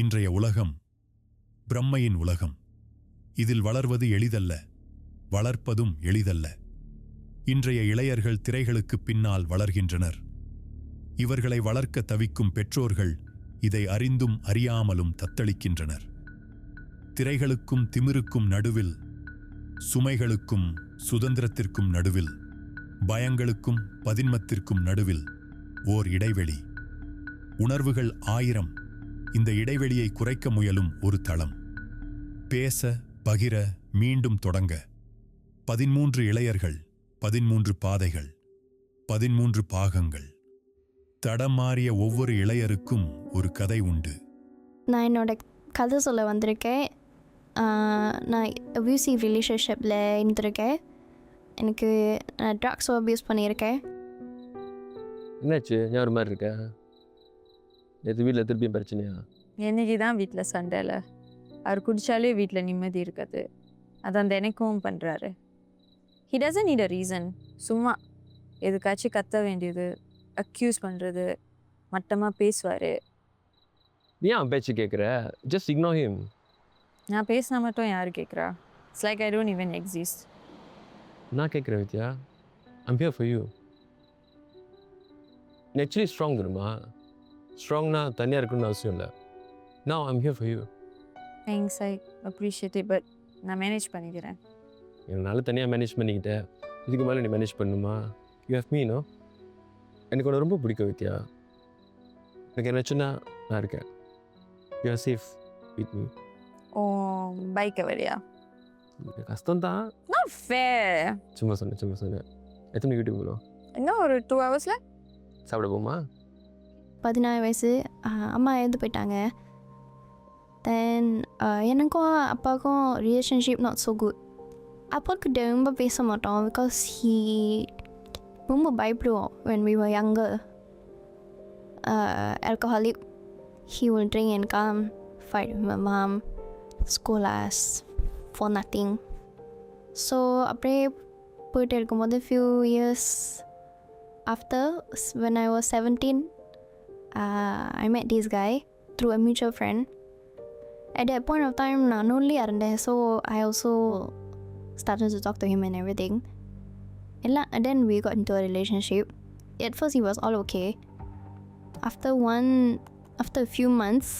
இன்றைய உலகம் பிரம்மையின் உலகம். இதில் வளர்வது எளிதல்ல, வளர்ப்பதும் எளிதல்ல. இன்றைய இளையர்கள் திரைகளுக்கு பின்னால் வளர்கின்றனர். இவர்களை வளர்க்க தவிக்கும் பெற்றோர்கள் இதை அறிந்தும் அறியாமலும் தத்தளிக்கின்றனர். திரைகளுக்கும் திமிருக்கும் நடுவில், சுமைகளுக்கும் சுதந்திரத்திற்கும் நடுவில், பயங்களுக்கும் பதின்மத்திற்கும் நடுவில் ஓர் இடைவெளி. உணர்வுகள் 1000 இந்த இடைவெளியை குறைக்க முயலும் ஒரு தளம். பேச, பகிர, மீண்டும் தொடங்க. 13 இளையர்கள், 13 பாதைகள், 13 பாகங்கள். தடம் மாறிய ஒவ்வொரு இளையருக்கும் ஒரு கதை உண்டு. நான் என்னோட கதை சொல்ல வந்திருக்கேன். நான் அப்யூசிவ் ரிலேஷன்ஷிப்பில் இருந்திருக்கேன். எனக்கு நான் ட்ரக்ஸும் அப்யூஸ் பண்ணியிருக்கேன். என்னாச்சு? ஏன் ஒரு மாதிரி இருக்கா? நேற்று வீட்டில் திருப்பியும் பிரச்சனையா? என்னைக்கு தான் வீட்டில் சண்டையில். அவர் குடித்தாலே வீட்டில் நிம்மதி இருக்காது. அதான் தினைக்கும் பண்ணுறாரு. He doesn't need a reason. சும்மா எதுக்காச்சும் கத்த வேண்டியது, அக்யூஸ் பண்ணுறது, மட்டமாக பேசுவார். நீ ஏன் பேச்சு கேட்குற? Just ignore him. நான் பேசினா மட்டும் யார் கேட்குறா? It's like I don't even exist. நான் கேட்குறேன் Vidya. I'm here for you. Actually strong தெரியுமா? ஸ்ட்ராங்னா தனியாக இருக்கணும்னு அவசியம் இல்லை. Now I'm here for you. Thanks, I appreciate it. But நான் மேனேஜ் பண்ணிக்கிறேன். என்னால் தனியாக மேனேஜ் பண்ணிக்கிட்டேன். இதுக்கு மேலே நீ மேனேஜ் பண்ணணுமா? You have me, no? எனக்கு உன்னை ரொம்ப பிடிக்கும் வித்யா. எனக்கு என்னாச்சுன்னா நான் இருக்கேன். You are safe with me. Oh, பைக்கை வழியா? கஷ்டம் தான். Not fair. சும்மா சொன்னேன். எத்தனை மணிக்கு வீட்டுக்கு போகலாம்? இன்னும் ஒரு 2 hours சாப்பிட போமா? 14 வயசு அம்மா இறந்து போயிட்டாங்க. தென் எனக்கும் அப்பாவுக்கும் ரிலேஷன்ஷிப் நாட் ஸோ குட். அப்பாவுக்கிட்ட ரொம்ப பேச மாட்டோம். பிகாஸ் ரொம்ப பயப்படுவோம். when we were younger, alcoholic, he will drink and come, fight with my mom, scold us for nothing. So அப்படியே போயிட்டு இருக்கும்போது few years after, when I was 17, I met this guy through a mutual friend. At that point of time, நான் lonely இருந்தேன். So I also started to talk to him and everything. And then we got into a relationship. At first he was all okay. After a few months,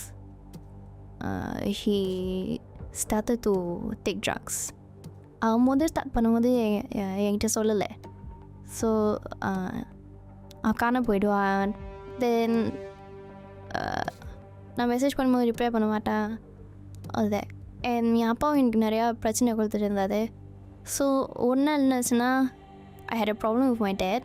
he started to take drugs. முதல் start பண்ணும்போது என்கிட்ட சொல்லலை. So காண போயிடுவான். தென் நான் message பண்ணும்போது reply பண்ண மாட்டேன். அது என் அப்பாவும் எனக்கு நிறையா பிரச்சனை கொடுத்துட்டு இருந்தாரு. ஸோ ஒரு நாள் என்னாச்சுன்னா, I had a problem with my dad.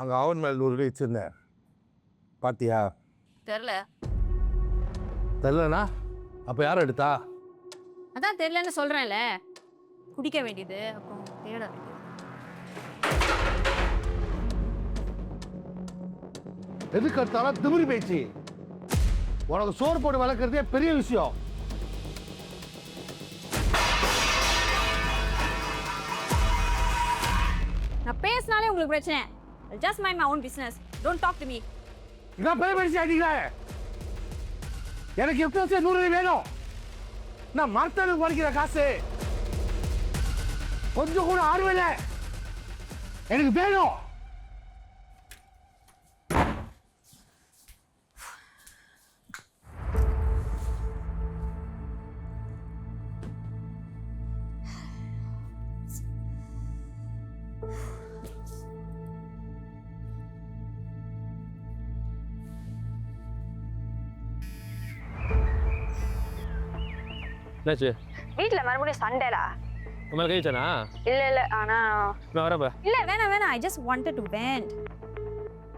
அங்கே அவன் மேல் 100 வச்சுருந்தேன். பார்த்தியா? தெரிலண்ணா. அப்போ யாரும் எடுத்தா? அதான் தெரியலன்னு சொல்கிறேன்ல. குடிக்க வேண்டியது, அப்புறம் தேட வேண்டியது. எதுக்கு எடுத்தாலும் திமிரி பேச்சு. உனக்கு சோறு போட்டு வளர்க்குறதே பெரிய விஷயம். நான் பேசினாலே உங்களுக்கு பிரச்சனை. I'll just mind my own business. Don't talk to me. இதான் பெரிய பேசி ஆகிட்டீங்களே. எனக்கு எப்படி 100 வேணும். நான் மரத்தளவு குறைக்கிற காசு கொஞ்சம் கூட ஆர்வம் எனக்கு வேணும். என்னாச்சு? வீட்டில் மறுபடியும் சண்டேடா. உங்களை கழிச்சானா? இல்லை ஆனால் நான் வரப்ப. இல்லை வேணாம். I just wanted to vent.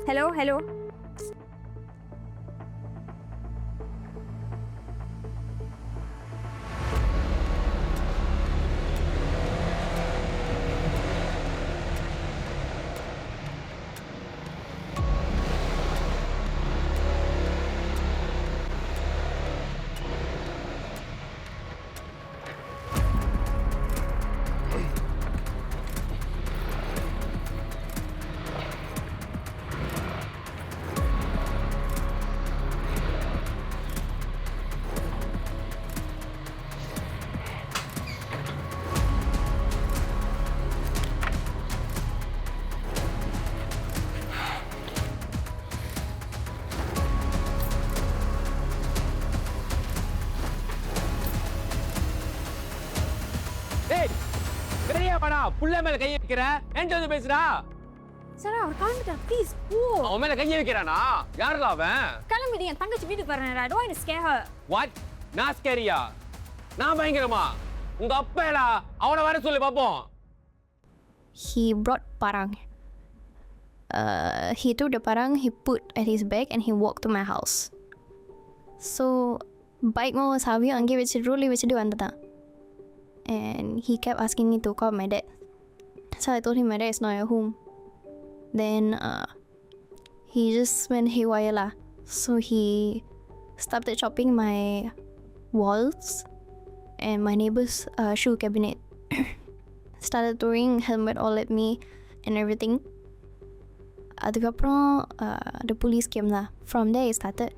Hello. வாடா புள்ள மேல கை வைக்கிற என்கிட்ட வந்து பேசுறா சார் அவர் காமிட்டா ப்ளீஸ் போ. அவன் மேல கையை வைக்கிறானா? யாருடா அவன்? கிளம்பிடு, என் தங்கச்சி வீட்டுக்கு வரேன். I don't want to scare her. What? நான் ஸ்கேரியா? நான் பயங்கரமா? உங்க அப்பேடா அவனை வர சொல்லி பாப்போம். He brought parang. He took the parang, he put at his bag and he walked to my house. So bike mo sabi ange vechi rolli vechi vandata. And he kept asking me to call my dad. So I told him my dad is not at home. Then he just went haywire lah. So he started chopping my walls and my neighbor's shoe cabinet. Started throwing helmet all at me and everything. அதுக்கப்புறம் the police came lah. From there it started.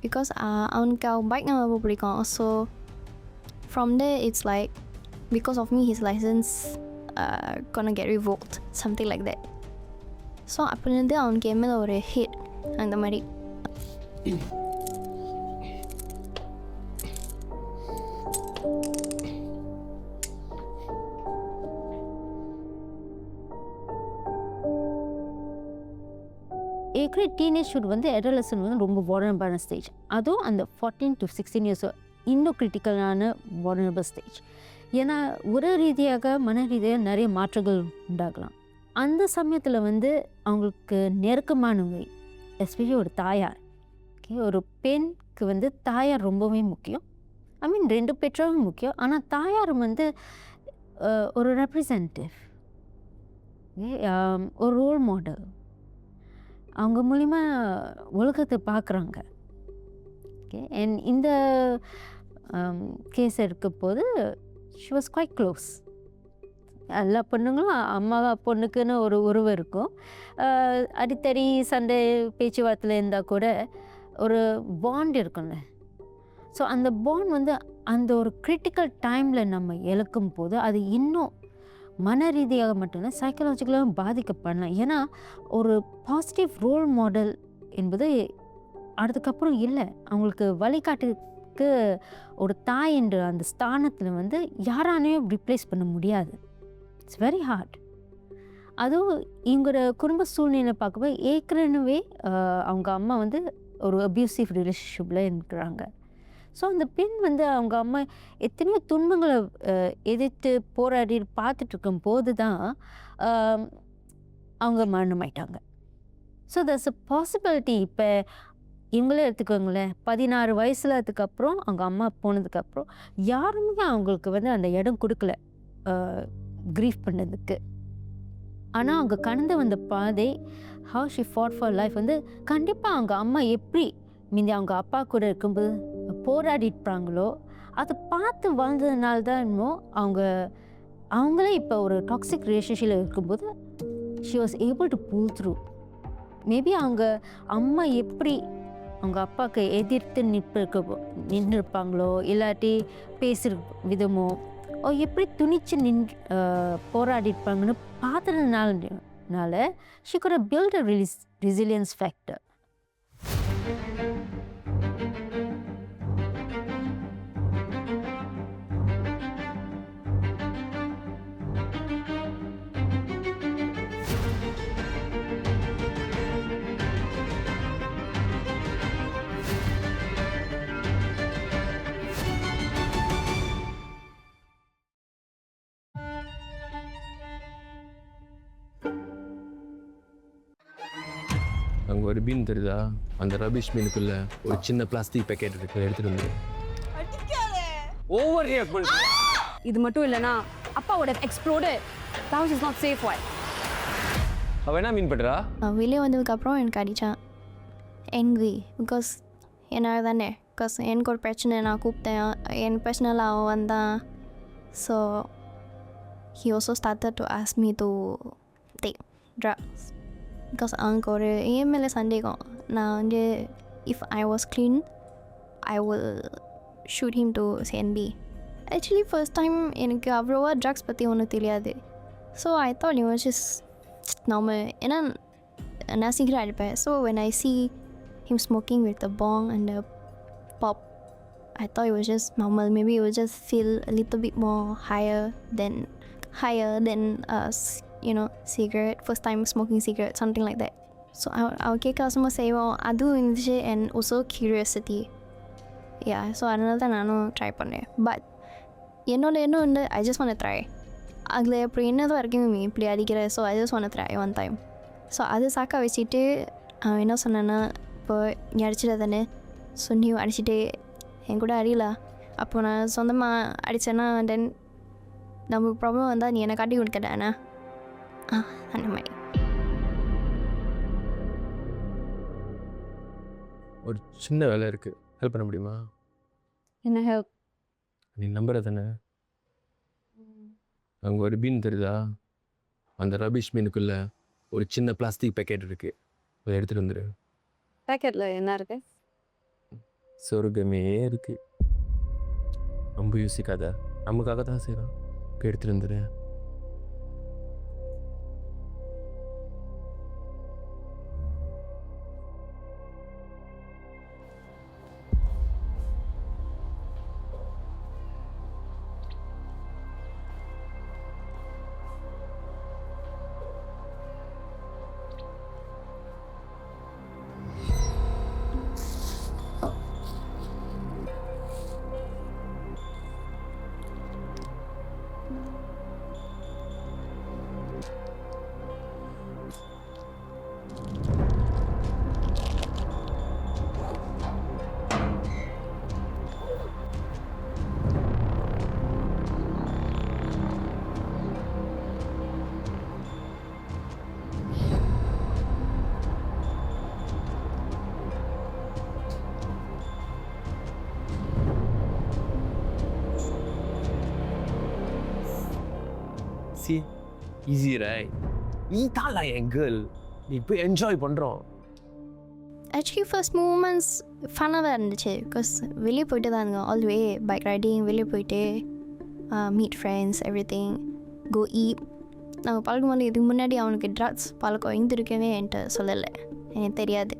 Because அவனுக்கு bike நான் ரொம்ப பிடிக்கும். So from there it's like because of me his license gonna get revoked, something like that. So அப்போலேருந்து அவனுக்கு என் மேலே ஒரு had அந்த மாதிரி. ஏற்கனவே டீனேஜ்ஹுட் வந்து adolescent வந்து ரொம்ப vulnerable ஸ்டேஜ். அதுவும் அந்த 14 to 16 இயர்ஸ் இன்னும் கிரிட்டிக்கலான vulnerable ஸ்டேஜ். ஏன்னா உடல் ரீதியாக மன ரீதியாக நிறைய மாற்றங்கள் உண்டாகலாம். அந்த சமயத்தில் வந்து அவங்களுக்கு நெருக்கமானவை, எஸ்பெஷலி ஒரு தாயார், ஓகே, ஒரு பெண்ணுக்கு வந்து தாயார் ரொம்பவே முக்கியம். ஐ மீன் 2 பெற்றோரும் முக்கியம். ஆனால் தாயார் வந்து ஒரு ரெப்ரசன்டேட்டிவ், ஒரு ரோல் மாடல். அவங்க மூலிமா உலகத்தை பார்க்குறாங்க. ஓகே, அண்ட் இந்த கேஸ் எடுக்க போது ஷி வாஸ் குவைட் க்ளோஸ். எல்லா பொண்ணுங்களும் அம்மா பொண்ணுக்குன்னு ஒரு உறவு இருக்கும். அடித்தடி சண்டை பேச்சுவார்த்தையில் இருந்தால் கூட ஒரு பாண்ட் இருக்கும்ல. ஸோ அந்த பாண்ட் வந்து அந்த ஒரு கிரிட்டிக்கல் டைமில் நம்ம இழக்கும் போது அது இன்னும் மன ரீதியாக மட்டும்தான் சைக்கலாஜிக்கலாகவும் பாதிக்கப்படலாம். ஏன்னா ஒரு பாசிட்டிவ் ரோல் மாடல் என்பது அதுக்கப்புறம் இல்லை. அவங்களுக்கு வழிகாட்டுக்கு ஒரு தாய் என்ற அந்த ஸ்தானத்தில் வந்து யாராலையும் ரிப்ளேஸ் பண்ண முடியாது. It's very hard. அதுவும் எங்களோட குடும்ப சூழ்நிலை பார்க்கும்போது ஏற்கனவே அவங்க அம்மா வந்து ஒரு அப்யூசிவ் ரிலேஷன்ஷிப்பில் இருக்கிறாங்க. ஸோ அந்த பெண் வந்து அவங்க அம்மா எத்தனையோ துன்பங்களை எதிர்த்து போராடி பார்த்துட்டு இருக்கும் போது தான் அவங்க மரணமாயிட்டாங்க. So that's a possibility. இப்போ இவங்களே எடுத்துக்கோங்களேன், 16 வயசில் அதுக்கப்புறம் அவங்க அம்மா போனதுக்கப்புறம் யாருமே அவங்களுக்கு வந்து அந்த இடம் கொடுக்கல க்ரீஃப் பண்ணதுக்கு. ஆனால் அவங்க கடந்து வந்த பாதை, how she fought for life வந்து கண்டிப்பாக அவங்க அம்மா எப்படி மீதி அவங்க அப்பா கூட இருக்கும்போது போராடிப்பாங்களோ அதை பார்த்து வாழ்ந்ததுனால தான் என்னமோ அவங்களே இப்போ ஒரு டாக்ஸிக் ரிலேஷன்ஷிப்பில் இருக்கும்போது she was able to pull through. Maybe அவங்க அம்மா எப்படி அவங்க அப்பாவுக்கு எதிர்த்து நின்றுருப்பாங்களோ, இல்லாட்டி பேசுகிற விதமோ, எப்படி துணிச்சு போராடிப்பாங்கன்னு பார்த்ததுனால she could have built a resilience factor. அங்கே ஒரு பீன் தெரியுதா? அந்த ரபிஷ் பீனுக்குள்ள ஒரு சின்ன பிளாஸ்டிக் பேக்கெட் இருக்கு, எடுத்துட்டு வந்து ஓவர் ரியாக்ட் பண்ணு. இது மட்டும் இல்லைனா அப்பாவோட exploded. The house is not safe. Why? அவன் என்ன மீன் பண்றா? வெளியே வந்ததுக்கப்புறம் எனக்கு அடித்தான். angry பிகாஸ் என்னால் தானே, பிகாஸ் எனக்கு ஒரு பிரச்சனை, நான் கூப்பிட்டேன், என் பிரச்சனையில் அவன் வந்தான். So he also started to ask me to take drugs. Because அவனுக்கு ஒரு என் மேலே சந்தேகம். நான் வந்து if I was clean I will shoot him to CNB. Actually first time எனக்கு அவ்வளோவா ட்ரக்ஸ் பற்றி ஒன்றும் தெரியாது. So I thought it was just normal. ஏன்னா நான் சீக்கிரம் அடிப்பேன். So when I see him smoking with the bong and the pop, I thought it was just normal. Maybe it would just feel a little bit more higher than higher than cigarette, first time smoking cigarette, something like that. So I'll கேட்க சும்மா செய்வோம், அதுவும் இருந்துச்சு. And also curiosity. Yeah, so அதனால தான் நானும் try பண்ணேன். But என்னோட எண்ணம் வந்து I just want to try. அதில் அப்படி என்னதான் இருக்குமே இப்படி அடிக்கிற. So I just want to try one time. So அது சாக்கா வச்சுட்டு என்ன சொன்னேன்னா, இப்போ நீ அடிச்சிட தானே, ஸோ நீ அடிச்சுட்டு என் கூட அடியல, அப்போ நான் சொந்தமாக அடித்தேன்னா தென் நமக்கு ப்ராப்ளம் வந்தால் நீ என்னை காட்டி கொடுத்துட்டேண்ணா. அந்த மாதிரி. ஒரு சின்ன வேலை இருக்குது, ஹெல்ப் பண்ண முடியுமா? என்ன ஹெல்ப்? நீ நம்புற தானே, அங்கே ஒரு பீன் தெரியுதா, அந்த ரபிஷ் மீனுக்குள்ளே ஒரு சின்ன பிளாஸ்டிக் பேக்கெட் இருக்குது, அதை எடுத்துகிட்டு வந்துடு. பேக்கெட்டில் என்ன இருக்கு? சொர்க்கமே இருக்குது. ரொம்ப யோசிக்காத, நமக்காக தான் செய்கிறோம், எடுத்துகிட்டு வந்துடு. ஈஸி ரைட், நீ தான்ல என் கேர்ள், நீ போய் என்ஜாய் பண்ணுறோம். ஆக்சுவலி ஃபர்ஸ்ட் மூமெண்ட்ஸ் ஃபன்னாக தான் இருந்துச்சு. பிகாஸ் வெளியே போயிட்டு தான் இருந்தோம், ஆல் வே பைக் ரைடிங், வெளியே போயிட்டு மீட் ஃப்ரெண்ட்ஸ், எவ்ரி திங், கோ ஈட். நாங்கள் பழகும் போது இதுக்கு முன்னாடி அவனுக்கு ட்ரக்ஸ் பழக்கம் இருந்திருக்கவே என்கிட்ட சொல்லலை, எனக்கு தெரியாது.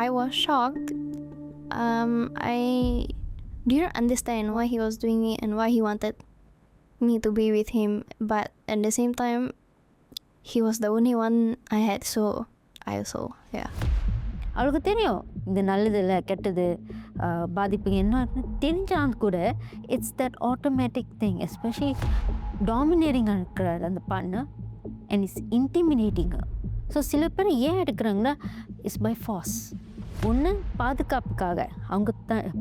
I was shocked. I didn't understand why he was doing it and why he wanted me to be with him, but at the same time he was the only one I had, so I also, yeah. அவளுக்கு தெரியும் இது நல்லது இல்லை கெட்டது பாதிப்பு என்னன்னு தெரிஞ்சாலும் கூட it's that automatic thing, especially டாமினேட்டிங்காக இருக்கிறார் அந்த partner and it's intimidating. So சில பேர் ஏன் எடுக்கிறாங்கன்னா இட்ஸ் பை ஃபார்ஸ். ஒன்று பாதுகாப்புக்காக, அவங்க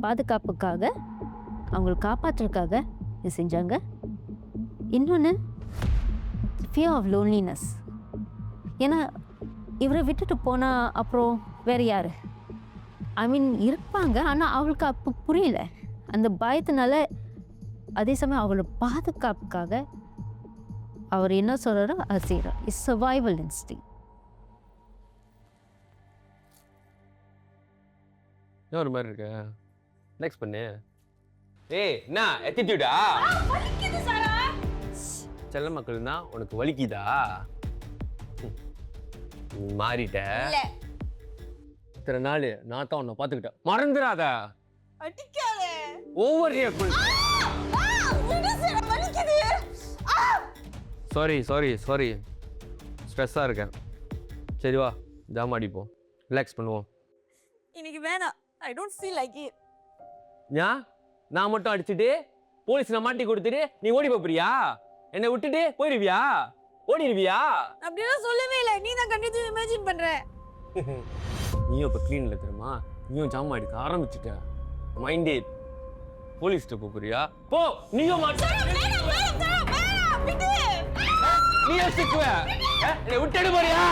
பாதுகாப்புக்காக, அவங்களை காப்பாற்றுறதுக்காக இது செஞ்சாங்க. இன்னொன்று ஃபியர் ஆஃப் லோன்லினஸ். ஏன்னா இவரை விட்டுட்டு போனால் அப்புறம் வேறு யார், ஐ மீன் இருப்பாங்க, ஆனால் அவளுக்கு அப்போ புரியல அந்த பயத்தினால. அதே சமயம் அவளோட பாதுகாப்புக்காக அவர் என்ன சொல்கிறாரோ அது செய்கிறார். It's survival instinct. ஏன் ஒரு மாதிரி இருக்க? நெக்ஸ்ட் பண்ணு. ஏய் என்ன attitude-ஆ? வலிக்குது சாரா. செல்ல மக்கள்னா உனக்கு வலிக்குதா? நீ மாறிட்ட. இல்ல. இத்தனை நாள் நான் தான் உன்னை பார்த்துக்கிட்டேன், மறந்துடாத. அடிக்காத. ஓவர் ரியாக்ட் பண்ணு. விடு சாரா, வலிக்குது. சாரி ஸ்ட்ரெஸ்ஸாக இருக்கேன். சரி வா ஜாம் அடிப்போம், ரிலாக்ஸ் பண்ணுவோம். இன்னைக்கு வேணாம், I don't feel like it. நான் மட்டும் அடிச்சுட்டு போலீஸ்ல மாட்டி கொடுத்துட்டு நீ ஓடி போறியா? என்னை விட்டுட்டு போயிருவியா? ஓடிடுவியா? அப்படியெல்லாம் சொல்லவே இல்லை, நீ தான் கண்டிப்பா இமேஜின் பண்ற. நீயும் இப்போ க்ளீன்ல தெரியுமா, நீயும் ஜாம் அடிக்க ஆரம்பிச்சுட்ட. மைண்டேட் போலீஸ்ட்ட போறியா? போ. நீயும் நீ சிக்குவ, என்னை விட்டுட்டு போறியா?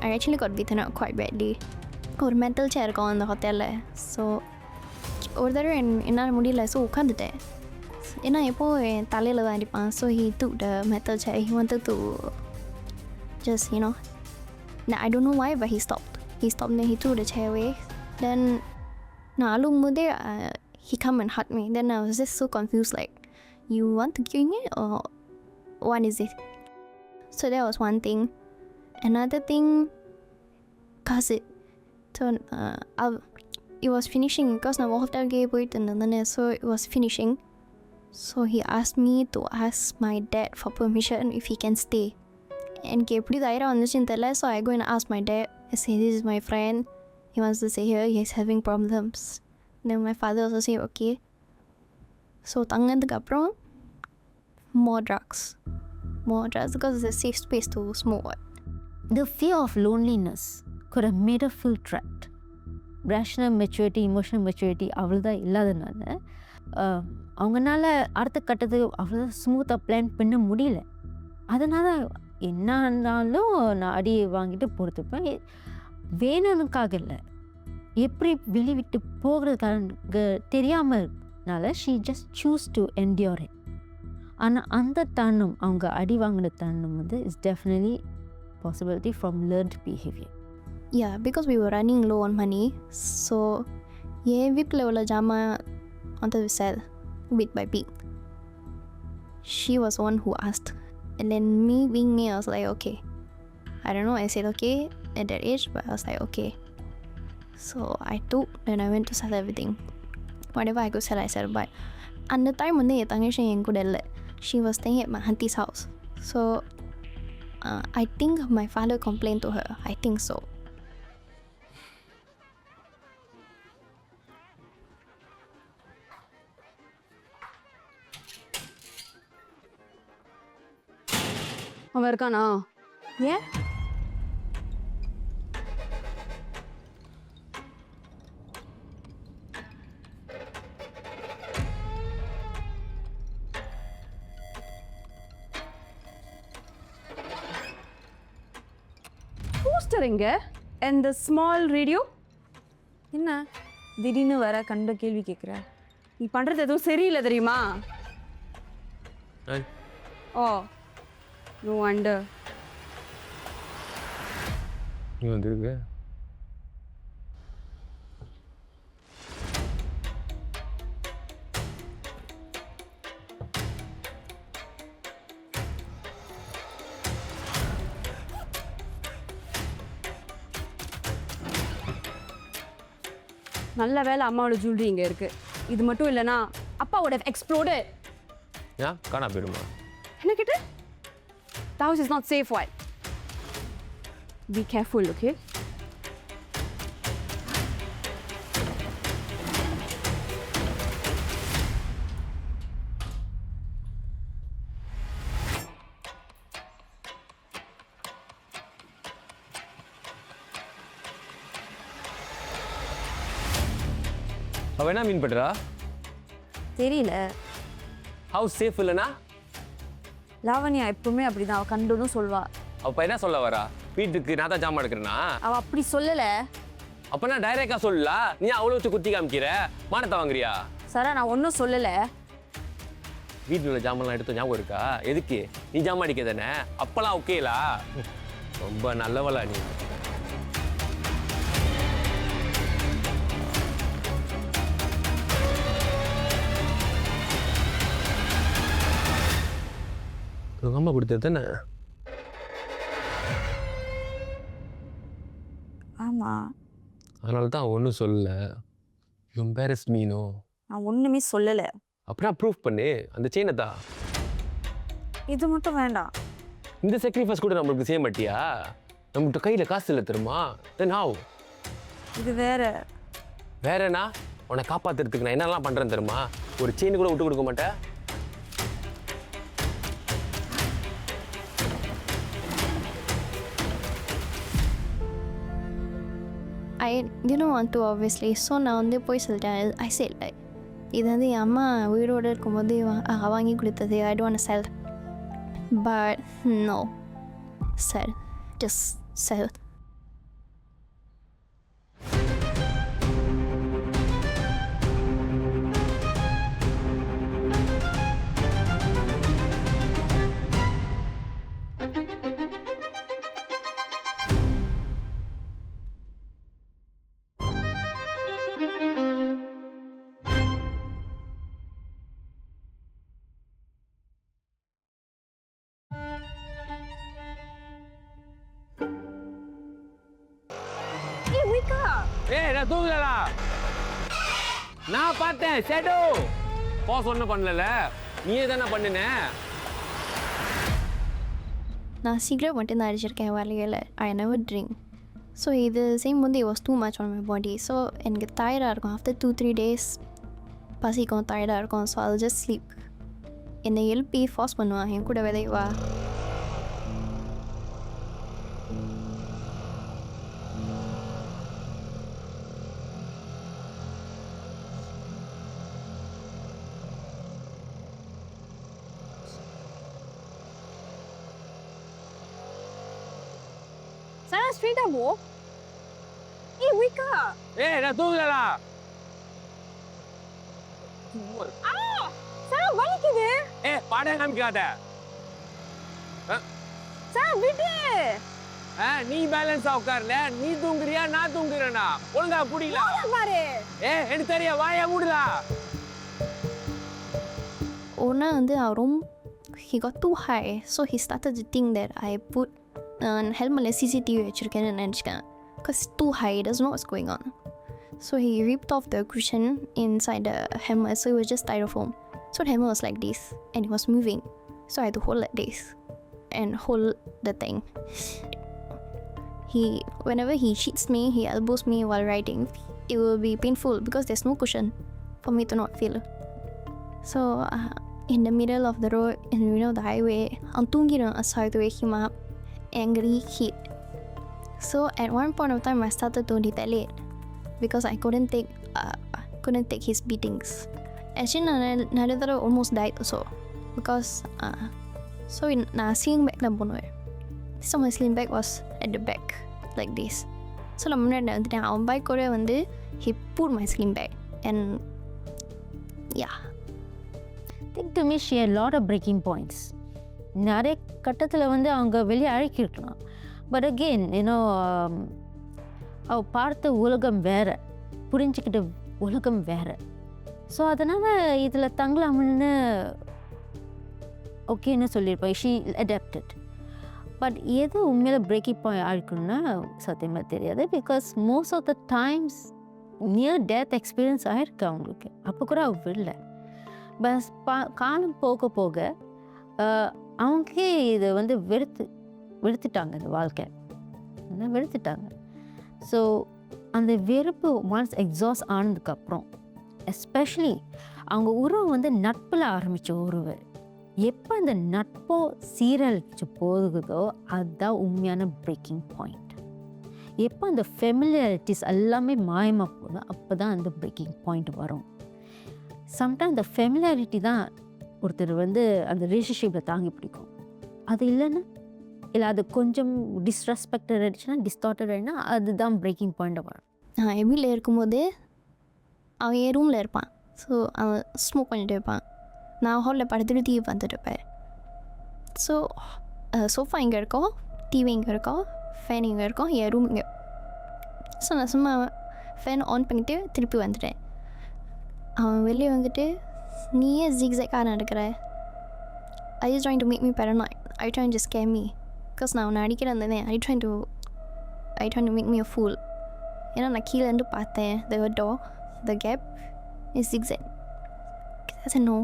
I actually got beaten up quite badly. ஒரு மென்டல் சேர் இருக்கும் அந்த ஹோட்டலில். ஸோ ஒரு தடவை என்னால் முடியல, ஸோ உட்காந்துட்டேன். ஏன்னா எப்போது என் தலையில் தான் அடிப்பான். So he took the metal chair, he wanted to just I don't know why, but he stopped, then he threw the chair away. Then நான் அழும்போதே he come and hug me. Then I was just so confused, like, you want to kill me or what is it? So that was one thing. Another thing, cause it was finishing, because நான் hotel K போயிட்டு இருந்தேன், so it was finishing. So he asked me to ask my dad for permission if he can stay. எனக்கு எப்படி தைரியம் வந்துச்சுன்னு தெரியல. So I go and ask my dad. I say, this is my friend. He wants to stay here. He's having problems. Then my father also say, okay. So தங்கினதுக்கு அப்புறம் more drugs because it's a safe space to smoke. The fear of loneliness could have made her feel trapped. Rational maturity, emotional maturity அவ்வளோதான் இல்லாதனால அவங்கனால அடுத்த கட்டத்துக்கு அவ்வளோ ஸ்மூத்தாக plan பண்ண முடியல. அதனால் என்ன இருந்தாலும் நான் அடி வாங்கிட்டு பொறுத்துப்பேன். வேணுனுக்காக இல்லை, எப்படி வெளிவிட்டு போகிறதுக்காக தெரியாமல்னால she just choose to endure it. ஆனால் அந்த தருணம், அவங்க அடி வாங்கின தருணம் வந்து is definitely possibility from learned behavior. Yeah, because we were running low on money. So என் வீட்டில் உள்ள ஜாமான் wanted to sell bit by bit. She was one who asked. And then me being me, I was like, okay. I don't know, I said okay at that age, but I was like, okay. So I took, then I went to sell everything. Whatever I could sell, I sell. But at the time, when she was staying at my auntie's house. So I think my father complained to her. I think so. அவன் இருக்கானா? ஏன்? Poster எங்க? And the small radio? என்ன திடீர்னு வர கண்ட கேள்வி கேட்குற? நீ பண்றது எதுவும் சரியில்லை தெரியுமா? ஓ, no wonder. நீ வந்துருக்கு. நல்ல வேலை அம்மாவோட ஜுவல்லரி இங்கே இருக்கு. இது மட்டும் இல்லைனா அப்பா would have exploded. ஏன் காணா போயிடுமா? என்ன கேட்ட? The house is not safe, what? Be careful, okay? அவ என்ன மீன் பண்றா? தெரியல. ஹவுஸ் சேஃப் இல்லைனா? லாவண்யா எப்பவுமே அப்படிதான், அவ கண்டுன்னு சொல்வா. அப்ப என்ன சொல்ல வரா? வீட்டுக்கு நான் தான் ஜாமான் எடுக்கிறேன்னா? அவ அப்படி சொல்லல. அப்பனா டைரக்டா சொல்லல. நீ அவ்வளோ வச்சு குத்தி காமிக்கிற, மானத்தை வாங்குறியா? சாரா நான் ஒன்றும் சொல்லல. வீட்டில் உள்ள ஜாமான்லாம் எடுத்து ஞாபகம் இருக்கா? எதுக்கு? நீ ஜாமான் அடிக்க தானே? அப்பெல்லாம் ஓகேலா? ரொம்ப நல்லவளா நீ. உங்க அம்மா கொடுத்தது தானே? ஆமா. அதனால தான் ஒன்றும் சொல்லல. யூ எம்பாரஸ்ட் மீனோ. நான் ஒண்ணுமே சொல்லல. அப்புறம் ப்ரூஃப் பண்ணு. அந்த செயினை தான். இது மட்டும் வேண்டாம். இந்த சாக்ரிஃபைஸ் கூட நம்மளுக்கு செய்ய மாட்டியா? நம்மகிட்ட கையில் காசு இல்லை தெரியுமா? Then how? இது வேற. வேறனா? உன்னை காப்பாற்றுறதுக்கு நான் என்னெல்லாம் பண்ணுறேன்னு தெரியுமா? ஒரு செயின் கூட விட்டு கொடுக்க மாட்டேன். I didn't want to, obviously. So நான் வந்து போய் சொல்லிட்டேன். I said like, இது வந்து என் அம்மா உயிரோடு இருக்கும்போது வாங்கி கொடுத்தது. I don't want to sell. But no. Sell. Just sell. ஏய் நான் தூங்கலடா. நான் பார்த்தேன் ஷேடோ. போ சொன்ன பண்ணல, நீயே தானே பண்ணின. நான் சிகரெட் மட்டும் தான் அடிச்சிருக்கேன் வேலையில். I never drink. ஸோ இது செய்யும்போது it was too much on my body. So எனக்கு டயர்டாக இருக்கும். ஆஃப்டர் 2-3 days பசிக்கும், டயர்டாக இருக்கும். So I'll just sleep. என்னை எழுப்பி ஃபாஸ்ட் பண்ணுவான், என் கூட விதைவா. Sarah, straight up, wo. Hey, wake up. ஏய் நான் தூங்கலடா. Sarah, வலிக்குது. ஏய் பாடே காமிக்காத. Sarah, விடு. நீ பேலன்ஸா உட்கார்ல, நீ தூங்குறியா நான் தூங்குறேனா? ஒழுங்கா புடில. பாரு. ஏய் எனக்கு தெரியும், வாயை மூடுடா. ஒன்றா வந்து he got too high. So he started to think that I put helmet CCTV வச்சிருக்கேன்னு நினச்சிக்கேன். Because it's too high, he doesn't know what's going on. So he ripped off the cushion inside the hammer, so it was just styrofoam. So the hammer was like this, and it was moving. So I had to hold like this and hold the thing. Whenever he cheats me, he elbows me while writing. It will be painful because there's no cushion for me to not feel. So in the middle of the road, in the middle of the highway, I'm thinking I started to wake him up, angry kid. So at one point of time, I started to retaliate because I couldn't take his beatings. Actually, I almost died also because so I sling back the bone. So my sling bag was at the back like this. So la munna on bike kore vande he put my sling bag and yeah. I think to me she had a lot of breaking points. நிறைய கட்டத்தில் வந்து அவங்க வெளியே அழைக்கிருக்கலாம். But again அவள் பார்த்த உலகம் வேறு, புரிஞ்சுக்கிட்ட உலகம் வேறு. ஸோ அதனால் இதில் தங்கலாம்னு ஓகேன்னு சொல்லியிருப்பேன். She adapted. பட் எது உண்மையில் பிரேக்கிங் பாயிண்ட் ஆயிருக்குன்னா சத்தியமாக தெரியாது. Because most of the times near death experience ஆகிருக்கு அவங்களுக்கு. அப்போ கூட அவள் விடல. பஸ் காலம் போக போக அவங்களே இதை வந்து வெறுத்துட்டாங்க. இந்த வாழ்க்கை வெறுத்துட்டாங்க. ஸோ அந்த வெறுப்பு ஒன்ஸ் எக்ஸாஸ்ட் ஆனதுக்கப்புறம் எஸ்பெஷலி அவங்க உறவு வந்து நட்பில் ஆரம்பித்த உறவு எப்போ அந்த நட்போ சீரழிச்சு போகுதோ அதுதான் உண்மையான பிரேக்கிங் பாயிண்ட். எப்போ அந்த ஃபெமிலியாரிட்டிஸ் எல்லாமே மாயமாக போகுதோ அப்போ தான் அந்த பிரேக்கிங் பாயிண்ட் வரும். சம்டைம் அந்த ஃபெமிலியாரிட்டி தான் ஒருத்தர் வந்து அந்த ரிலேஷன்ஷிப்பில் தாங்கி பிடிக்கும். அது இல்லைன்னா இல்லை அது கொஞ்சம் டிஸ்ரெஸ்பெக்டட் ஆகிடுச்சுன்னா டிஸ்டார்டட் ஆகிடுனா அதுதான் பிரேக்கிங் பாயிண்ட்டை வரும். நான் என் வீட்டில் இருக்கும்போது அவன் என் ரூமில் இருப்பான். ஸோ அவன் ஸ்மோக் பண்ணிட்டு இருப்பான். நான் ஹாலில் படுத்துட்டு டிவி பார்த்துட்டு இருப்பேன். ஸோ சோஃபா இங்கே இருக்கோம், டிவி இங்கே இருக்கோம், ஃபேன் இங்கே இருக்கோம், என் ரூம் இங்கே. ஸோ நான் சும்மா ஃபேன் ஆன் பண்ணிவிட்டு திருப்பி வந்துட்டேன். அவன் வெளியே வந்துட்டு நீயே ஜிக்ஸாக்காக நடக்கிற, I you trying to make me paranoid, I trying to scare me because நான் உன்னை அடிக்கிறேன் தானே, I trying to make me a fool. ஏன்னா நான் கீழேருந்து பார்த்தேன், the gap is zigzag. I said no.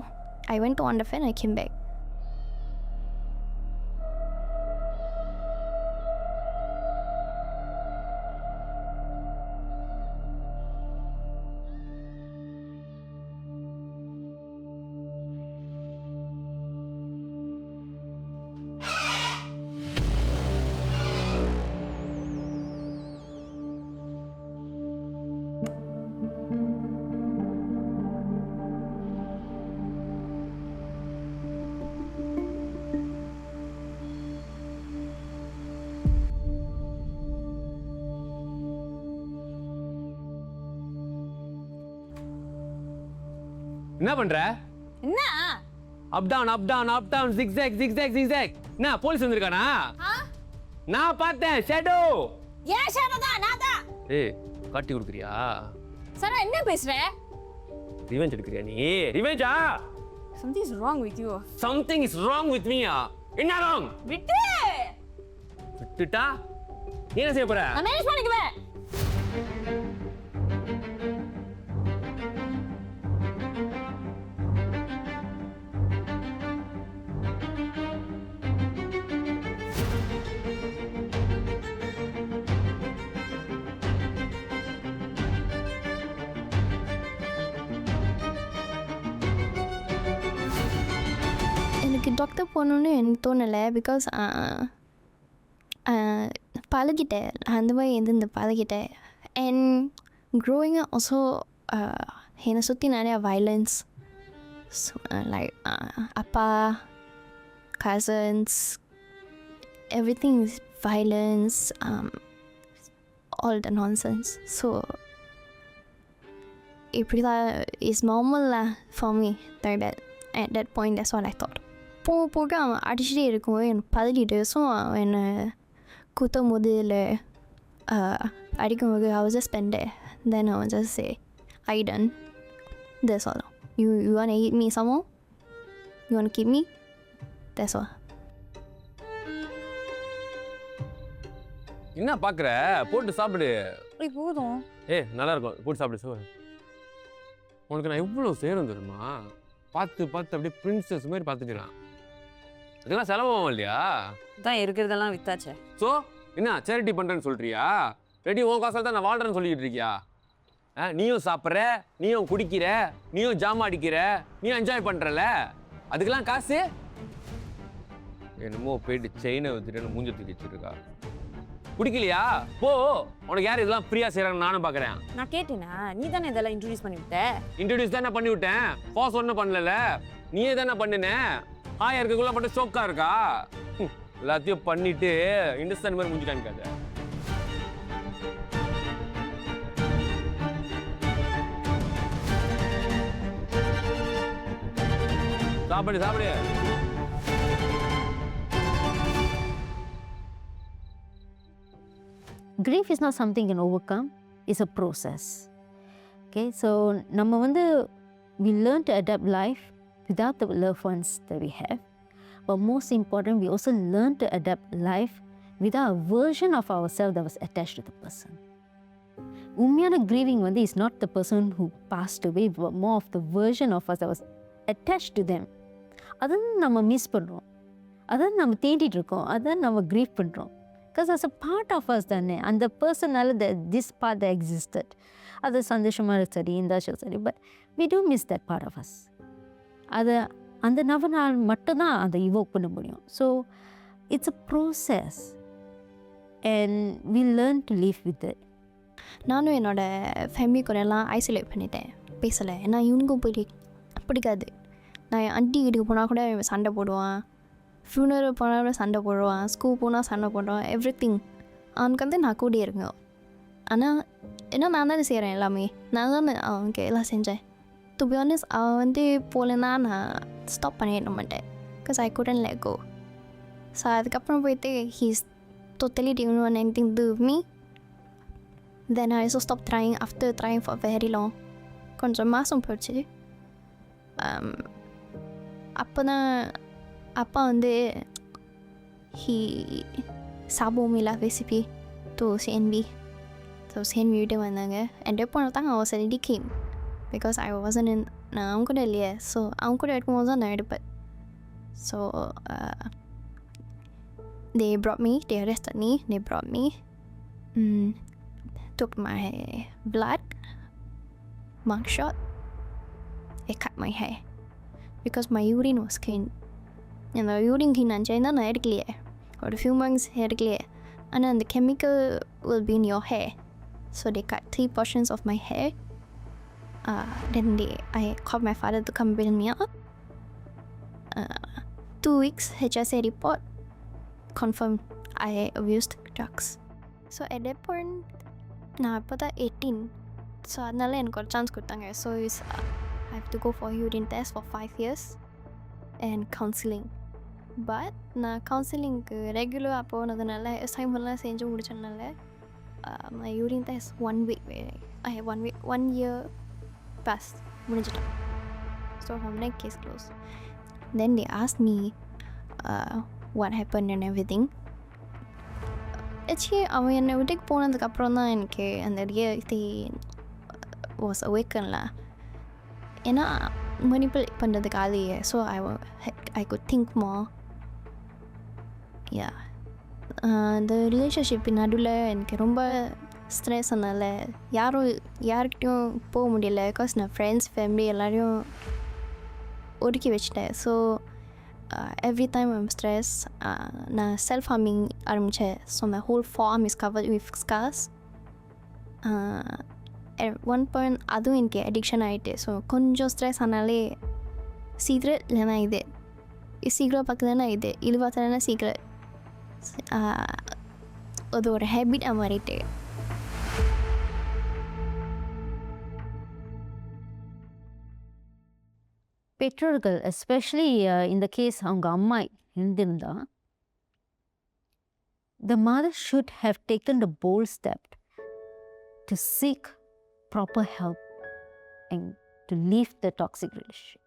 I went on the fan, I came back. என்ன பண்ற? என்ன? Up down zigzag. என்ன போலீஸ் வந்திருக்கானா? நான் பார்த்தேன் ஷேடோ. ஏன் ஷேடோ தான்? நான் தான். ஏய் காட்டி கொடுக்குறியா? சரா என்ன பேசுற? ரிவெஞ்ச் எடுக்கறியா நீ? ரிவெஞ்சா? Something is wrong with you. Something is wrong with me. என்ன wrong? விட்டுட்டா நீ என்ன செய்ய போற? நான் மேனேஜ் பண்ணிக்குவேன். டாக்டர் போகணுன்னு எனக்கு தோணலை பிகாஸ் பழகிட்டேன் அந்த மாதிரி இருந்து பழகிட்டேன். அண்ட் க்ரோயிங் ஆல்சோ என்னை சுற்றி நிறையா வைலன்ஸ் லைக் அப்பா cousins, everything is violence, all the nonsense. So it's normal for me like that. At that point, that's what I thought. போக அவன் அடிச்சுட்டே இருக்கும்போது எனக்கு பதறிட்டு. ஸோ என்னை குத்தும் போது இல்லை அடிக்கும்போது I was just spend there. Then I was just say, I done. That's all. You want to eat me some more? You want to keep me? That's all. என்ன பார்க்குற? போட்டு சாப்பிடு. போதும். நல்லா இருக்கும், போட்டு சாப்பிடு. சோறு உனக்கு நான் எவ்வளோ சேரும் தெரியுமா? பார்த்து அப்படியே பிரின்சஸ் மாதிரி பார்த்துக்கலாம். இதெல்லாம் செலவாகும் இல்லையா? தான் இருக்கிறதெல்லாம் வித்தாச்சே. ஸோ என்ன சேரிட்டி பண்ணுறேன்னு சொல்கிறியா? ரெடி உன் காசால் தான் நான் வாழ்கிறேன்னு சொல்லிக்கிட்டு இருக்கியா? நீயும் சாப்பிட்ற, நீயும் குடிக்கிற, நீயும் ஜாமா அடிக்கிற, நீயும் என்ஜாய் பண்ணுறல, அதுக்கெல்லாம் காசு? என்னமோ போயிட்டு செயினை வச்சுட்டு மூஞ்ச தூக்கி வச்சுருக்கா. குடிக்கலையா? போ, உனக்கு யார் இதெல்லாம் ஃப்ரீயாக செய்கிறாங்க நானும் பார்க்குறேன். நான் கேட்டேனா? நீ தானே இதெல்லாம் இன்ட்ரடியூஸ் பண்ணி விட்ட. இன்ட்ரடியூஸ் தானே பண்ணி விட்டேன். பாஸ் ஒன்றும் பண்ணல, நீயே தானே பண்ணின. ஹாயா இருக்கக்குள்ள மட்டும் சோக்கா இருக்கா? எல்லாத்தையும் பண்ணிட்டு இண்டஸ்ட்ரி மாதிரி முடிஞ்சு காமிக்காத. சாப்பிடு சாப்பிடு. Grief is not something you can overcome. It's a process. Okay, so we learn to adapt life without the loved ones that we have. But most important, we also learn to adapt life without a version of ourselves that was attached to the person. Umyana grieving is not the person who passed away, but more of the version of us that was attached to them. Adan nama miss பண்றோம். அதான் நம்ம தேடிட்டு இருக்கோம். அதான் நம்ம grief பண்றோம். Because as a part of us தானே அந்த பர்சனால this part that existed. அது சந்தோஷமாக சரி இருந்தாச்சும் சரி, but we do miss that part of us. அதை அந்த நபனால் மட்டும்தான் அதை இவோக் பண்ண முடியும். So it's a process and we learn to live with it. நானும் என்னோடய ஃபேமிலி கூட எல்லாம் ஐசோலேட் பண்ணிட்டேன், பேசலை. ஏன்னா இவனுக்கும் பிடிக்காது. நான் என் ஆண்டி வீட்டுக்கு போனால் கூட சண்டை போடுவான், ஃபியூனரல் போனால் கூட சண்டை போடுவான், ஸ்கூல் போனால் சண்டை போடுவான், எவ்ரி திங். அவனுக்கு நான் கூட இருங்க. ஆனால் ஏன்னா நான் தானே செய்கிறேன் எல்லாமே, நான் தானே அவனுக்கு எல்லாம் செஞ்சேன். டு பி ஆனஸ்ட் அவன் போகலன்னா நான் ஸ்டாப் பண்ணிட மாட்டேன். Because I couldn't let go. So அதுக்கப்புறம் போயிட்டு he's totally didn't want anything to do with me. Then I also stopped trying after trying for very long. கொஞ்சம் மாதம் போயிடுச்சு. அப்போ தான் அப்பா he sabo me lah recipe to CNB. So CNB விட்டு வந்தாங்க. And that point of time I was already came because I wasn't in நான் அவங்க கூட இல்லையே. ஸோ அவங்க கூட இருக்கும்போது தான் நான் எடுப்பேன். So they brought me, they arrested me, they brought me, took my blood, mugshot, they cut my hair because my urine was clean. And the urine clean ஆச்சுன்னா நான் எடுக்கலையே, ஒரு few months எடுக்கலையே. ஆனால் அந்த chemical will be in your hair. So they cut 3 portions of my hair. Then I called my father to come bring me up. 2 weeks HSA report confirmed I abused drugs. So at that point நான் அப்போ தான் 18. So அதனால எனக்கு ஒரு chance கொடுத்தாங்க. So I have to go for urine test for 5 years and counselling. But நான் கவுன்சிலிங்க்கு ரெகுலராக போனதுனால அசைன்மெண்ட்லாம் செஞ்சு முடிச்சதுனால my urine test 1 week. I have 1 year past முடிஞ்சிட்டேன். So from that case closed. Then they asked me what happened and everything. Actually அவன் என்னை வீட்டுக்கு போனதுக்கப்புறம் தான் எனக்கு அந்த ரியாலிட்டி was awakened lah. ஏன்னா manipulate பண்ணுறதுக்கு ஆலையே. So I could think more. Yeah. இந்த ரிலேஷன்ஷிப் நடுவில் எனக்கு ரொம்ப ஸ்ட்ரெஸ் அதனால யாருக்கிட்டையும் போக முடியல. பிகாஸ் நான் ஃப்ரெண்ட்ஸ் ஃபேமிலி எல்லாரையும் ஒதுக்கி வச்சிட்டேன். So every time I'm stressed, நான் self-harming ஆரம்பித்தேன். So my whole forearm is covered with scars. At one point அதுவும் எனக்கு addiction ஆகிட்டு. ஸோ கொஞ்சம் ஸ்ட்ரெஸ் ஆனாலே சீக்ரெட் இல்லைனா இது சீக்கிரம் பார்க்குறதுனா இது இழுவாத்தனா சீக்கிரம் அது ஒரு ஹேபிட்டாக மாறிட்டு. பெற்றோர்கள் எஸ்பெஷலி இந்த கேஸ் அவங்க அம்மா இருந்திருந்தா, the mother should have taken the bold step to seek proper help and to leave the toxic relationship.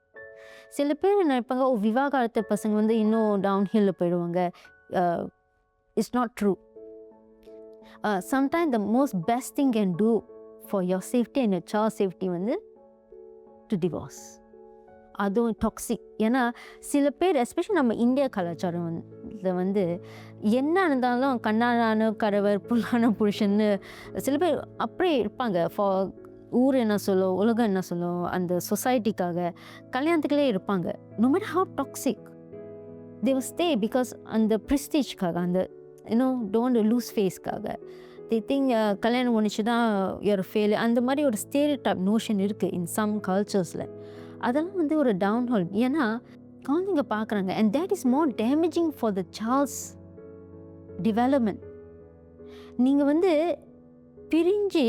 சில பேர் நினைப்பாங்க விவாகரத்து பசங்க வந்து இன்னும் டவுன்ஹில்ல போயிடுவாங்க. It's not true. Sometime the most best thing can do for your safety and your child safety வந்து to divorce. அதுவும் டாக்ஸிக். ஏன்னா சில பேர் எஸ்பெஷலி நம்ம இந்தியா கலாச்சாரம் வந்து என்ன இருந்தாலும் கண்ணான கணவர் புல்லான புருஷன்னு சில பேர் அப்படியே இருப்பாங்க. ஃபார் ஊர் என்ன சொல்லும், உலகம் என்ன சொல்லும், அந்த சொசைட்டிக்காக கல்யாணத்துக்குள்ளே இருப்பாங்க. No matter how toxic they will stay because அந்த ப்ரெஸ்டீஜ்க்காக, அந்த டோன்ட் லூஸ் ஃபேஸ்க்காக தே திங்க் கல்யாணம் ஒன்றுச்சு தான் யூஆர் ஃபெயில். அந்த மாதிரி ஒரு ஸ்டீரியோடைப் நோஷன் இருக்குது இன் சம் கல்ச்சர்ஸில். அதெல்லாம் வந்து ஒரு டவுன்ஹால். ஏன்னா குழந்தைங்க பார்க்குறாங்க and that is more damaging for the child's development. நீங்கள் வந்து பிரிஞ்சு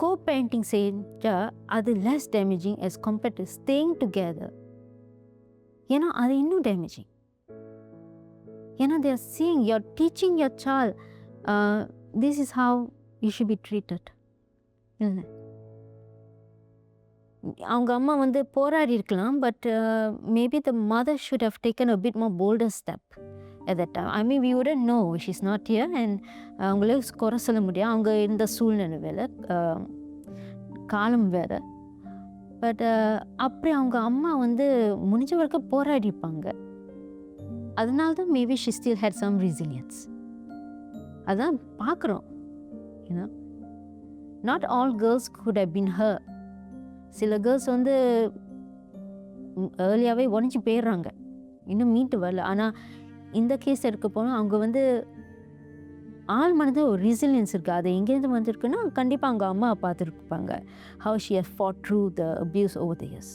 co-parenting செஞ்சால் அது less damaging as compared to staying together. ஏன்னா அது இன்னும் டேமேஜிங். ஏன்னா they are seeing, you are teaching your child this is how you should be treated. இல்லை அவங்க அம்மா வந்து போராடி இருக்கலாம், but maybe the mother should have taken a bit more bolder step at that time. I mean, we wouldn't know, she's not here, and அவங்களே குறை சொல்ல முடியாது. அவங்க இந்த சூழ்நிலை வேலை, காலம் வேறு. பட் அப்படி அவங்க அம்மா வந்து முடிஞ்ச வரைக்கும் போராடிப்பாங்க. அதனால தான் maybe she still had some resilience. அதான் பார்க்குறோம். Not all girls could have been her. சில கேர்ள்ஸ் வந்து ஏர்லியாகவே உடஞ்சி போயிடுறாங்க, இன்னும் மீட்டு வரல. ஆனால் இந்த கேஸ் எடுக்க போனால் அவங்க வந்து ஆள் மனதில் ஒரு ரெசிலியன்ஸ் இருக்குது. அது எங்கேருந்து வந்திருக்குன்னா கண்டிப்பாக அவங்க அம்மா பார்த்துருப்பாங்க how she has fought through the abuse over the years.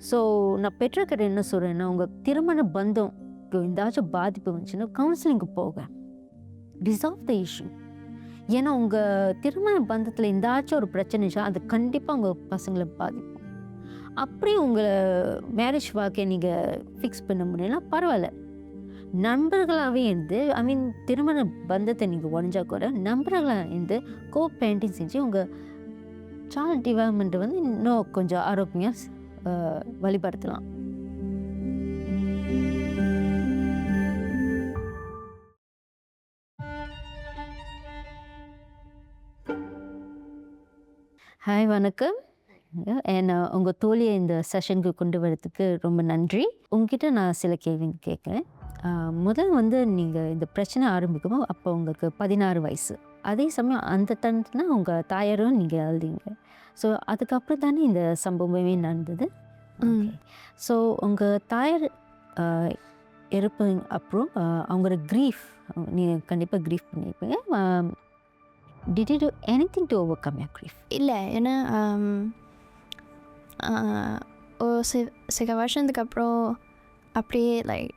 So நான் பெற்றக்கிட்ட என்ன சொல்கிறேன்னா, உங்கள் திருமண பந்தம் எந்தாச்சும் பாதிப்பு வந்துச்சுன்னா கவுன்சிலிங்க்கு போக, ரிசால்வ் த இஷ்யூ. ஏன்னா உங்கள் திருமண பந்தத்தில் எந்தாச்சும் ஒரு பிரச்சனைச்சா அது கண்டிப்பாக உங்கள் பசங்களை பாதிக்கும். அப்படி உங்களை மேரேஜ் வாழ்க்கையை நீங்கள் ஃபிக்ஸ் பண்ண முடியலன்னா பரவாயில்ல, நண்பர்களாகவே இருந்து, ஐ மீன் திருமண பந்தத்தை நீங்கள் உடஞ்சா கூட நண்பர்களாக இருந்து co-parenting செஞ்சு உங்கள் சைல்ட் டெவலப்மெண்ட்டை வந்து இன்னும் கொஞ்சம் ஆரோக்கியமாக வழிபடுத்தலாம். ஹாய், வணக்கம். அண்ட் உங்கள் தோழியை இந்த செஷனுக்கு கொண்டு வரதுக்கு ரொம்ப நன்றி. உங்ககிட்ட நான் சில கேள்விங்க கேட்குறேன். முதல் வந்து நீங்கள் இந்த பிரச்சனை ஆரம்பிக்கும்போது அப்போ உங்களுக்கு 16 வயசு. அதே சமயம் அந்த தருணத்துல உங்கள் தாயாரும் நீங்கள் எழுதிங்க. ஸோ அதுக்கப்புறம் தானே இந்த சம்பவமே நடந்தது. ஸோ உங்கள் தாயார் இறப்பு அப்புறம் அவங்களோட க்ரீஃப், நீங்கள் கண்டிப்பாக க்ரீஃப் பண்ணியிருப்பீங்க. Did you do anything to overcome your grief? இல்லை, ஏன்னா ஒரு சில வருஷத்துக்கு அப்புறம் அப்படியே like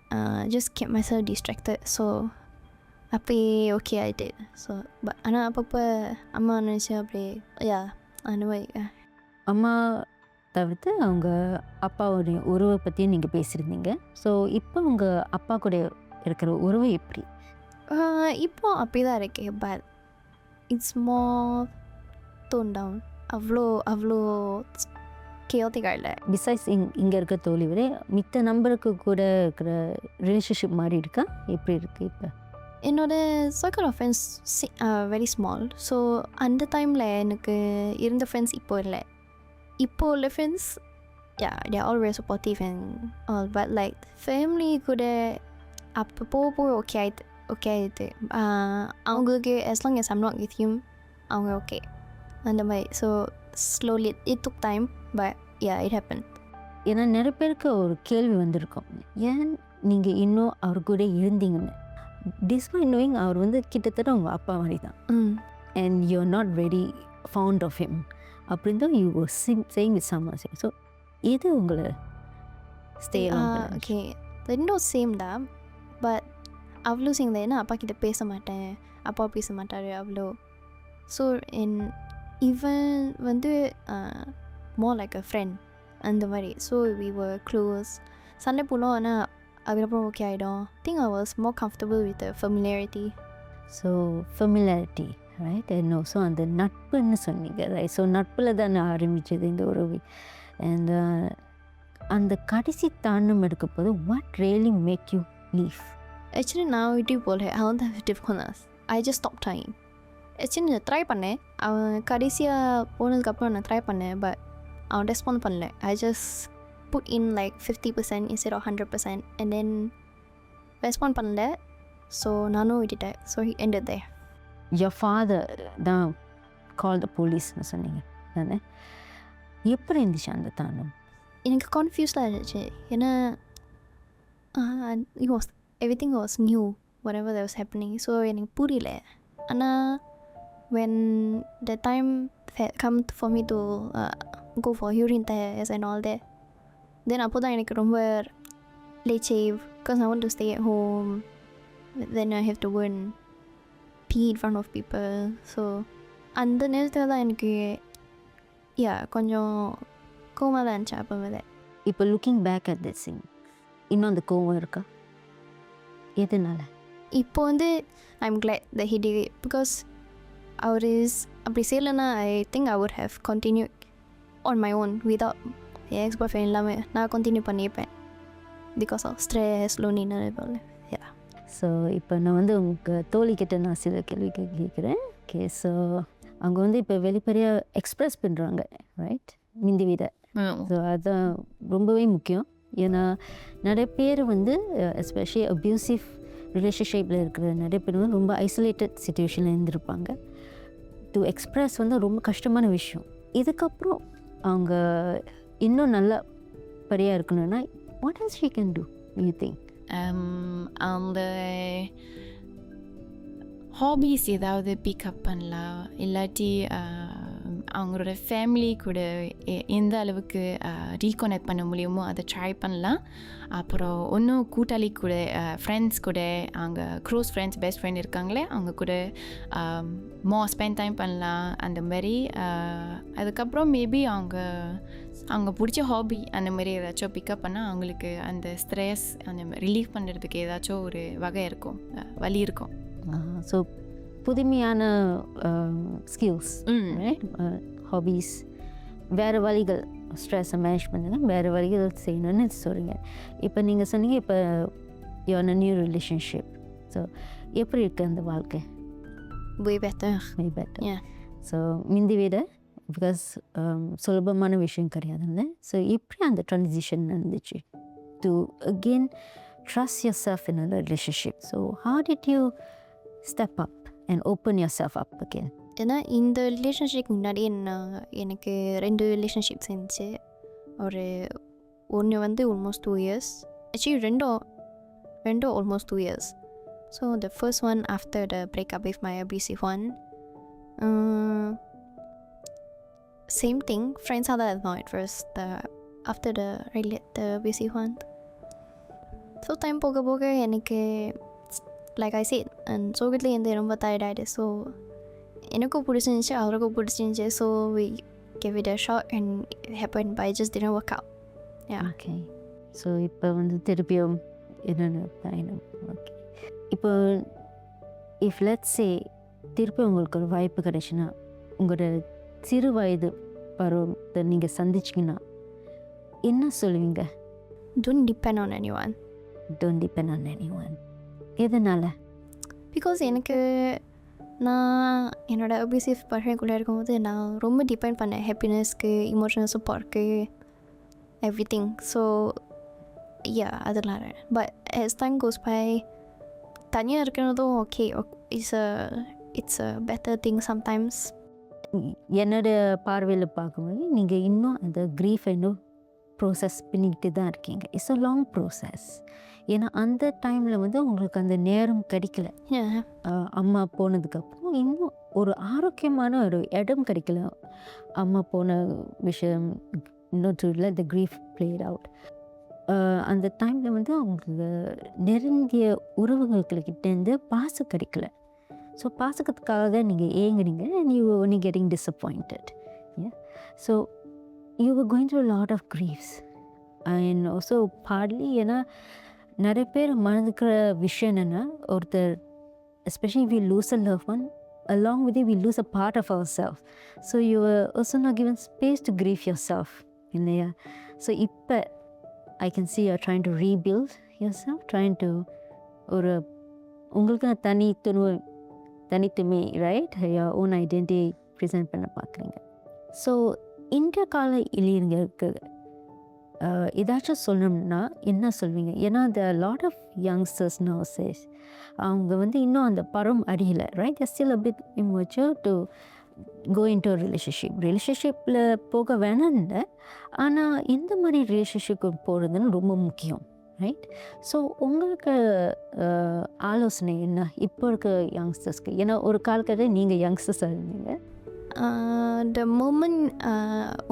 just kept myself distracted. So அப்படியே ஓகே ஆகிட்டு. ஸோ ஆனால் அப்பப்போ அம்மா நினச்சி அப்படியே அந்த மாதிரி. அம்மா தவிர்த்து அவங்க அப்பாவுடைய உறவை பற்றியும் நீங்கள் பேசியிருந்தீங்க. ஸோ இப்போ உங்கள் அப்பா கூட இருக்கிற உறவு எப்படி? இப்போ அப்படி தான் இருக்கு, but it's more tone down. அவ்வளோ கேயோட்டிக்காக இல்லை. பிசைட்ஸ் இங்கே இருக்க தோழி விட மித்த நம்பருக்கு கூட இருக்கிற ரிலேஷன்ஷிப் மாதிரி இருக்கா? எப்படி இருக்குது இப்போ? என்னோடய circle of friends very small. So அந்த டைமில் எனக்கு இருந்த ஃப்ரெண்ட்ஸ் இப்போ இல்லை. இப்போ உள்ள friends they are all very supportive and all, but like family கூட அப்போ ஓகே ஆயிடுது. அவங்களுக்கு as long as I'm not with him அவங்க ஓகே அந்த மாதிரி. So slowly it took time, but yeah, it happened. ஏன்னா நிறைய பேருக்கு ஒரு கேள்வி வந்திருக்கும், ஏன் நீங்கள் இன்னும் அவர் கூட இருந்தீங்கன்னு. டிஸ்பைட் நோயிங் அவர் வந்து கிட்டத்தட்ட உங்கள் அப்பா மாதிரி தான். And you're not very fond of him அப்படின்னு தான் you saying with summer. So எது உங்களை ஸ்டே ஓகே, ரெண்டும் சேம் தான். பட் அவ்வளோ சேர்ந்த ஏன்னா அப்பா கிட்ட பேச மாட்டேன், அப்பா பேச மாட்டார் அவ்வளோ. ஸோ இவன் வந்து மோர் லைக் அ ஃப்ரெண்ட் அந்த மாதிரி. So we were close. சண்டை போனோம், ஆனால் அதுக்கப்புறம் ஓகே ஆகிடும். Think I was more comfortable with familiarity. So familiarity right. And also அந்த நட்புன்னு சொன்னீங்க ரைட். ஸோ நட்பில் தான் ஆரம்பித்தது இந்த உறவு. அண்ட் அந்த கடைசி தாண்டம் எடுக்க போது what really make you leave? Actually நான் வீட்டுக்கு போகல, அவன் தான் வீட்டுக்கு போனாஸ். I just stop trying. Actually நான் ட்ரை பண்ணேன், அவன் கடைசியாக போனதுக்கப்புறம் நான் ட்ரை பண்ணேன். பட் அவன் ரெஸ்பாண்ட் பண்ணல. I just put in like 50% instead of 100% and then respond பண்ணல. ஸோ நானும் விட்டுட்டேன். So he ended there. Your father தான் called the policeன்னு சொன்னீங்க தானே? எப்படி இருந்துச்சு அந்த தாண்டம்? எனக்கு கன்ஃபியூஸ்டாக இருந்துச்சு. ஏன்னா it was everything was new, whatever that was happening. So எனக்கு புரியல. ஆனால் when the time come for me to go for urine test and all that, then அப்போ தான் எனக்கு ரொம்ப late shave because I want to stay at home. Then I have to go and pee in front of people. So அந்த நேரத்தில் தான் எனக்கு கொஞ்சம் கோவமாக தான் இருந்துச்சு அப்போ மேலே. இப்போ looking back at this thing, இன்னும் அந்த கோவம் இருக்கா? எதனால? இப்போ வந்து I'm glad that he did it because அவர் அப்படி செய்யலைன்னா I think I would have continued on my own without என் எக்ஸ் பாய் ஃப்ரெண்ட் இல்லாமல் நான் கண்டினியூ பண்ணியிருப்பேன். Because of stress, loneliness. So இப்போ நான் வந்து உங்கள் தோழிக்கிட்ட நான் சில கேள்வி கேட்குறேன். ஓகே, ஸோ அவங்க வந்து இப்போ வெளிப்படையாக எக்ஸ்ப்ரெஸ் பண்ணுறாங்க ரைட், மிந்தி விட. ஸோ அதுதான் ரொம்பவே முக்கியம். ஏன்னா நிறைய பேர் வந்து எஸ்பெஷலி அப்யூசிவ் ரிலேஷன்ஷிப்பில் இருக்கிற நிறைய பேர் வந்து ரொம்ப ஐசோலேட்டட் சிச்சுவேஷனில் இருந்திருப்பாங்க. டு எக்ஸ்ப்ரெஸ் வந்து ரொம்ப கஷ்டமான விஷயம். இதுக்கப்புறம் அவங்க இன்னும் நல்லா படியாக இருக்கணும்னா what else she can do you think? அந்த ஹாபீஸ் ஏதாவது பிக்கப் பண்ணலாம். இல்லாட்டி அவங்களோட ஃபேமிலி கூட எந்த அளவுக்கு ரீகனெக்ட் பண்ண முடியுமோ அதை ட்ரை பண்ணலாம். அப்புறம் இன்னும் கூட்டாளி கூட, ஃப்ரெண்ட்ஸ் கூட, அவங்க க்ளோஸ் ஃப்ரெண்ட்ஸ், பெஸ்ட் ஃப்ரெண்ட் இருக்காங்களே அவங்க கூட மோர் ஸ்பெண்ட் டைம் பண்ணலாம் அந்த மாதிரி. அதுக்கப்புறம் மேபி அவங்க பிடிச்ச ஹாபி அந்த மாதிரி ஏதாச்சும் பிக்கப் பண்ணால் அவங்களுக்கு அந்த ஸ்ட்ரெஸ் அந்த ரிலீஃப் பண்ணுறதுக்கு ஏதாச்சும் ஒரு வகை இருக்கும், வழி இருக்கும். ஸோ புதுமையான ஸ்கில்ஸ், ஹாபீஸ், வேறு வழிகள், ஸ்ட்ரெஸ்ஸை மேனேஜ் பண்ணுங்கள், வேறு வழிகள் செய்யணும்னு சொல்கிறீங்க. இப்போ நீங்கள் சொன்னீங்க இப்போ you are new relationship. So எப்படி இருக்குது அந்த வாழ்க்கை? way better. Yeah. ஸோ மிந்தி விட பிகாஸ் சுலபமான விஷயம் கிடையாதுல்ல. ஸோ எப்படி அந்த ட்ரான்சிஷன் நடந்துச்சு to again trust your self in a relationship? So how did you step up and open yourself up again? ஏன்னா இந்த ரிலேஷன்ஷிப் முன்னாடி எனக்கு 2 ரிலேஷன்ஷிப்ஸ் இருந்துச்சு. ஒன்று வந்து ஆல்மோஸ்ட் 2 years. ஆக்சுவலி ரெண்டும் almost 2 years. So the first one after the breakup with my abusive one, same thing, ஃப்ரெண்ட்ஸாக தான் இருந்தோம் at first. After the abusive one, so time போக போக எனக்கு like I said, and சோகத்தில் இருந்து ரொம்ப டயர்டாயிடு. ஸோ எனக்கும் பிடிச்சிருந்துச்சு, அவருக்கும் பிடிச்சிருந்துச்சு. So we gave it a shot and it happened, but it just didn't work out. Yeah. Okay. So இப்போ வந்து திருப்பியும் என்னென்ன பயணம்? ஓகே, இப்போ இஃப் லெட்ஸ் சே திருப்பி உங்களுக்கு ஒரு வாய்ப்பு கிடைச்சுன்னா உங்களோட சிறு வயது பருவத்தை நீங்கள் சந்திச்சிங்கன்னா என்ன சொல்லுவீங்க? Don't depend on anyone. Don't depend on anyone. எதனால்? பிகாஸ் எனக்கு நான் என்னோடய அபியூசிவ் பர்சனுக்குள்ளே இருக்கும்போது நான் ரொம்ப டிபெண்ட் பண்ணேன் ஹாப்பினஸ்க்கு, இமோஷனல் சப்போர்ட்க்கு, எவ்ரி திங். ஸோ அதெல்லாம். But as time goes by தனியாக இருக்கிறதும் okay, it's a better thing sometimes. என்னோட பார்வையில் பார்க்கும்போது நீங்கள் இன்னும் அந்த க்ரீஃபை இன்னும் ப்ரோசஸ் பண்ணிக்கிட்டு தான் இருக்கீங்க. It's a long process. ஏன்னா அந்த டைமில் வந்து உங்களுக்கு அந்த நேரம் கிடைக்கல. Yeah. அம்மா போனதுக்கப்புறம் இன்னும் ஒரு ஆரோக்கியமான ஒரு இடம் கிடைக்கல. அம்மா போன விஷயம் இன்னும் to let the grief plate out. அந்த டைமில் வந்து அவங்களுக்கு நெருங்கிய உறவுகள்கிட்டேருந்து பாசம் கிடைக்கல. ஸோ பாசத்துக்காக தான் நீங்கள் ஏங்குறீங்க and you were only getting disappointed. Yeah. So you were going through a lot of griefs and also partly ஏன்னா நிறைய பேர் மறந்துக்கிற விஷயம் என்னென்னா ஒருத்தர் especially if we lose a loved one, along with it we lose a part of ourselves. So you were also not given space to grieve yourself. இல்லையா? So இப்போ I can see you're trying to rebuild yourself, trying to ஒரு உங்களுக்கு தனித்துமே right your own identity present பண்ண பார்க்குறீங்க. So இந்த கால இளைஞர்களுக்கு ஏதாச்சும் சொல்லணும்னா என்ன சொல்வீங்க? ஏன்னா the lot of youngsters nowadays அவங்க வந்து இன்னும் அந்த பரம் அறியலை right. they're still a bit immature to go into a ரிலேஷன்ஷிப்பில் போக வேணாம் இல்லை, ஆனால் எந்த மாதிரி ரிலேஷன்ஷிப்புக்கு போகிறதுன்னு ரொம்ப முக்கியம் ரைட். ஸோ உங்களுக்கு ஆலோசனை என்ன இப்போ இருக்க யங்ஸ்டர்ஸ்க்கு? ஏன்னா ஒரு காலகட்டத்தில் நீங்கள் யங்ஸ்டர்ஸாக இருந்தீங்க. The moment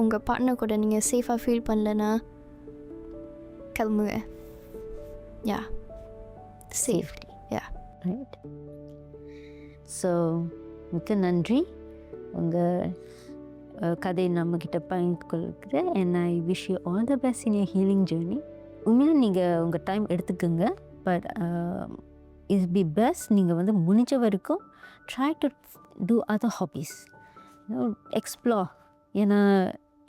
உங்கள் பார்ட்னர் கூட நீங்கள் சேஃபாக ஃபீல் பண்ணலன்னா கிளம்புங்க. யா சேஃப்டி. Yeah right. ஸோ மிக்க நன்றி உங்கள் கதையை நம்மக்கிட்ட பகிர்ந்து கொள்கிறேன். and I wish you all the best in your healing journey. உண்மையில நீங்கள் உங்கள் டைம் எடுத்துக்கோங்க. பட் இட் பி பெஸ்ட் நீங்கள் வந்து முடிஞ்ச வரைக்கும் try to do other hobbies, explore. ஏன்னா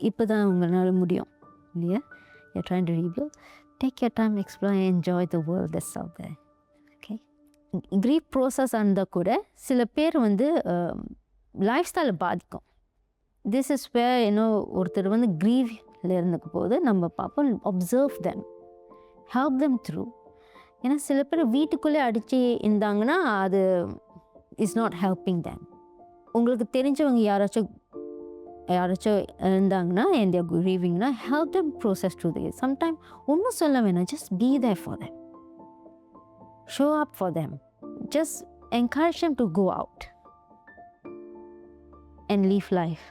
இப்போ தான் உங்களால் முடியும் இல்லையா? you're trying to rebuild. Take your time, explore and enjoy the world that's out there. Okay. grief process இருந்தால் கூட சில பேர் வந்து லைஃப் ஸ்டைலை பாதிக்கும். திஸ் இஸ் வேர் ஒருத்தர் வந்து griefல இருந்துக்க போது நம்ம பார்ப்போம், observe them, help them through. ஏன்னா சில பேர் வீட்டுக்குள்ளே அடித்து இருந்தாங்கன்னா அது இஸ் நாட் ஹெல்பிங் them. உங்களுக்கு தெரிஞ்சவங்க யாராச்சும் இருந்தாங்கன்னா and they're grievingனா help them process through this. Sometimes ஒன்றும் சொல்ல வேணாம், just be there for them, show up for them, just encourage them to go out and live life.